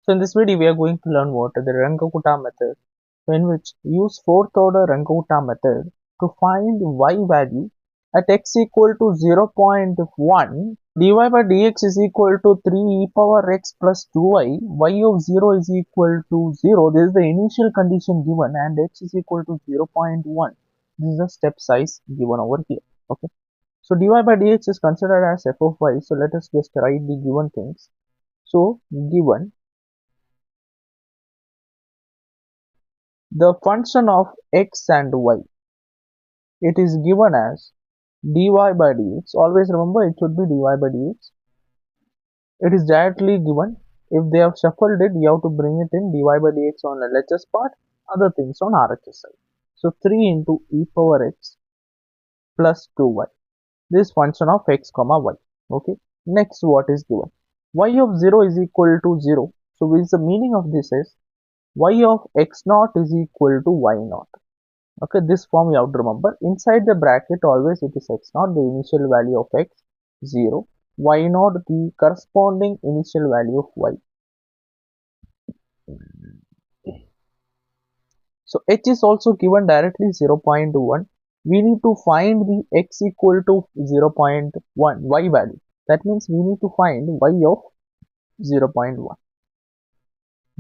So in this video, we are going to learn what the Runge Kutta method, in which use fourth order Runge Kutta method to find y value at x equal to 0.1, dy by dx is equal to 3 e power x plus 2y, y of 0 is equal to 0. This is the initial condition given, and x is equal to 0.1. This is the step size given over here. Okay. So dy by dx is considered as f of y. So let us just write the given things. So given the function of x and y, it is given as dy by dx. Always remember it should be dy by dx. It is directly given. If they have shuffled it, you have to bring it in dy by dx on LHS part, other things on RHS side. So 3 into e power x plus 2y. This function of x comma y. Okay. Next, what is given? Y of 0 is equal to 0. So what is the meaning of this is y of x naught is equal to y naught. Okay, this form you have to remember. Inside the bracket always it is x naught, the initial value of x, 0, y naught, the corresponding initial value of y. So h is also given directly 0.1. We need to find the x equal to 0.1 y value. That means we need to find y of 0.1.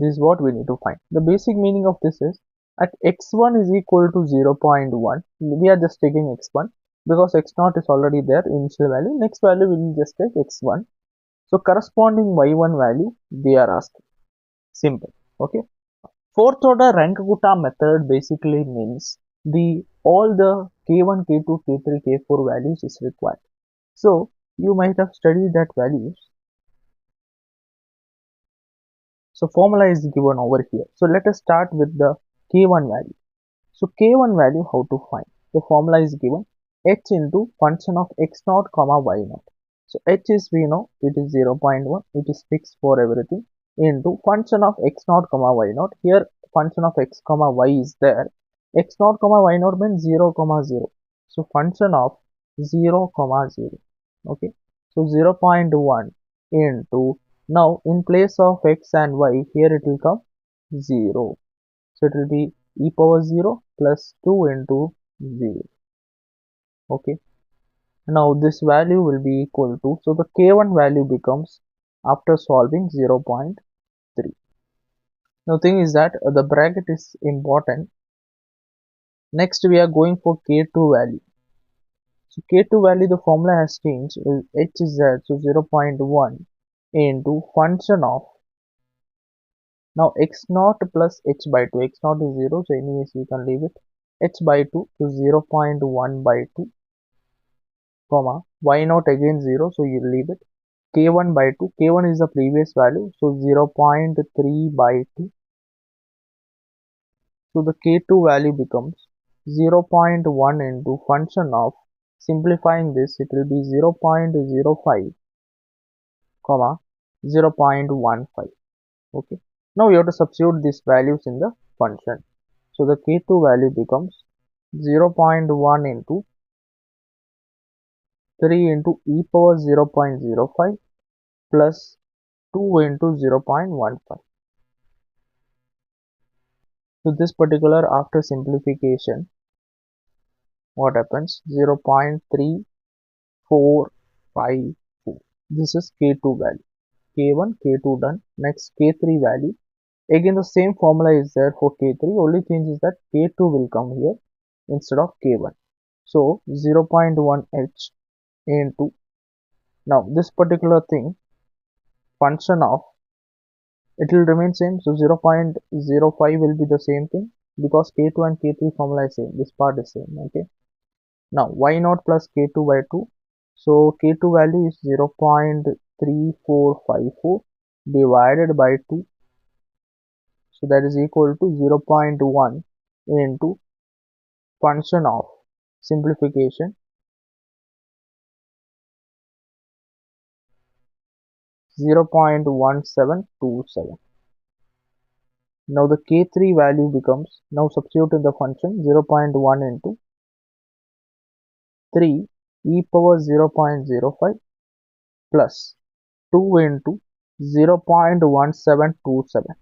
This is what we need to find. The basic meaning of this is at x1 is equal to 0.1. We are just taking x1 because x0 is already there, initial value. Next value we will just take x1. So corresponding y1 value they are asking. Simple. Okay. Fourth order Runge Kutta method basically means all the k1, k2, k3, k4 values is required. So you might have studied that values. So formula is given over here. So let us start with the k1 value. So k1 value how to find? The formula is given h into function of x0 comma y0. So h is, we know it is 0.1, it is fixed for everything, into function of x0 comma y0. Here function of x comma y is there. x0 comma y0 means 0 comma 0. So function of 0 comma 0. Okay. So 0.1 into, now in place of x and y, here it will come 0. So it will be e power 0 plus 2 into 0. Okay. Now this value will be equal to, so the k1 value becomes, after solving, 0.3. Now thing is that the bracket is important. Next we are going for k2 value. So k2 value, the formula has changed. H is there, so 0.1 into function of, now x0 plus h by 2. x0 is 0, so anyways you can leave it. H by 2 to 0.1 by 2, comma y0 again 0, so you leave it. K1 by 2, k1 is the previous value, so 0.3 by 2. So the k2 value becomes 0.1 into function of, simplifying this, it will be 0.05 comma 0.15. Okay. Now you have to substitute these values in the function. So the k2 value becomes 0.1 into 3 into e power 0.05 plus 2 into 0.15. So this particular, after simplification, what happens? 0.3454. This is k2 value. k1, k2 done. Next k3 value. Again the same formula is there for k3. Only change is that k2 will come here instead of k1. So 0.1h into, now this particular thing, function of, it will remain same. So 0.05 will be the same thing because k2 and k3 formula is same. This part is same. Okay. Now y0 plus k2 by 2. So k2 value is 0.3454 divided by 2. So that is equal to 0.1 into function of, simplification, 0.1727. Now the k3 value becomes, now substitute in the function, 0.1 into 3 e power 0.05 plus 2 into 0.1727.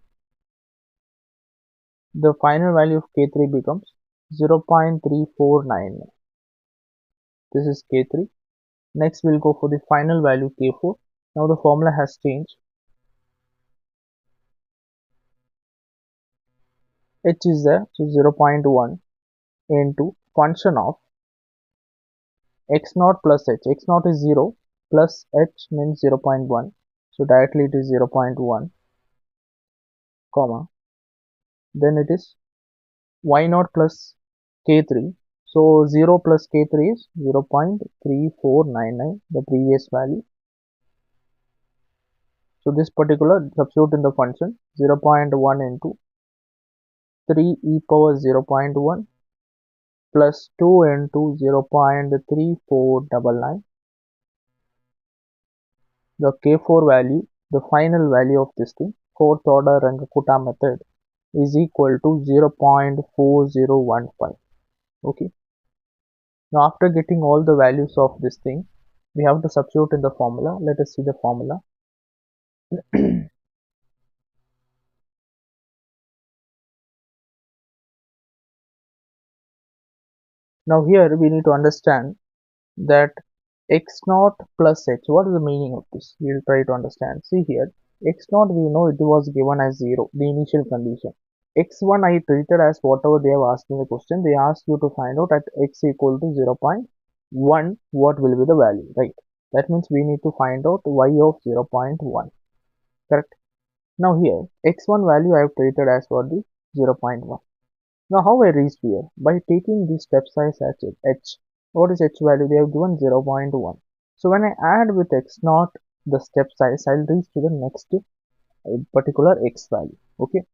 The final value of K3 becomes 0.3499. This is K3. Next we'll go for the final value K4. Now the formula has changed. H is there, so 0.1 into function of x naught plus h. X naught is 0 plus h means 0.1. So directly it is 0.1, comma. Then it is y naught plus k3. So 0 plus k3 is 0.3499, the previous value. So this particular substitute in the function 0.1 into 3 e power 0.1 plus 2 into 0.3499. The K4 value, the final value of this thing, fourth order Runge Kutta method, is equal to 0.4015. Okay. Now after getting all the values of this thing, we have to substitute in the formula. Let us see the formula. Now here we need to understand that x naught plus h. What is the meaning of this? We will try to understand. See here, x naught we know it was given as 0, the initial condition. X1 I treated as whatever they have asked in the question. They asked you to find out at x equal to 0.1 what will be the value, right? That means we need to find out y of 0.1, correct? Now here x1 value I have treated as for the 0.1. Now how I reached here? By taking the step size as h. What is h value? They have given 0.1. So when I add with x naught the step size, I'll reach to the next particular x value. Okay.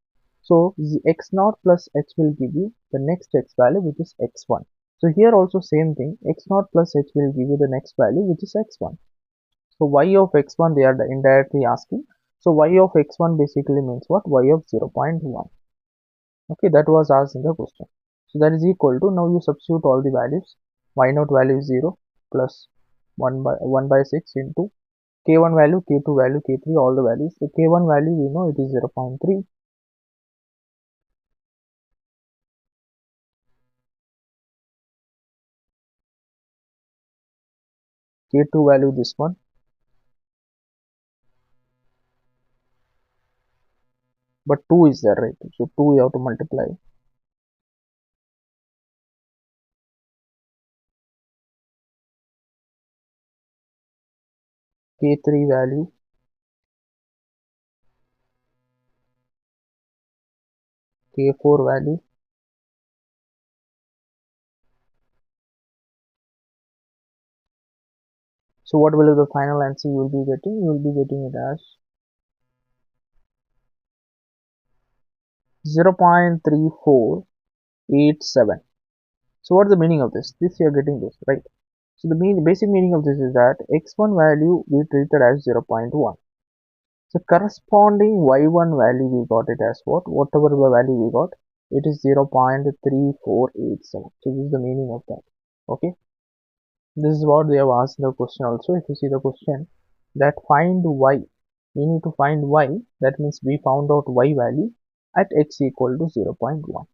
So the x naught plus h will give you the next x value, which is x1. So here also same thing, x naught plus h will give you the next value, which is x1. So y of x1 they are indirectly asking. So y of x1 basically means what? Y of 0.1. Okay, that was asked in the question. So that is equal to, now you substitute all the values. Y naught value is 0 plus 1 by 6 into k1 value, k2 value, k3, all the values. So k1 value we know it is 0.3. K2 value this one, but 2 is there, right? So 2 you have to multiply. K3 value, K4 value. So what will be the final answer you will be getting? You will be getting it as 0.3487. So what is the meaning of this? This you are getting this, right? So the basic meaning of this is that x1 value we treated as 0.1. So corresponding y1 value we got it as what? Whatever the value we got, it is 0.3487. So this is the meaning of that. Okay. This is what they have asked in the question also. If you see the question, that find y, we need to find y. That means we found out y value at x equal to 0.1.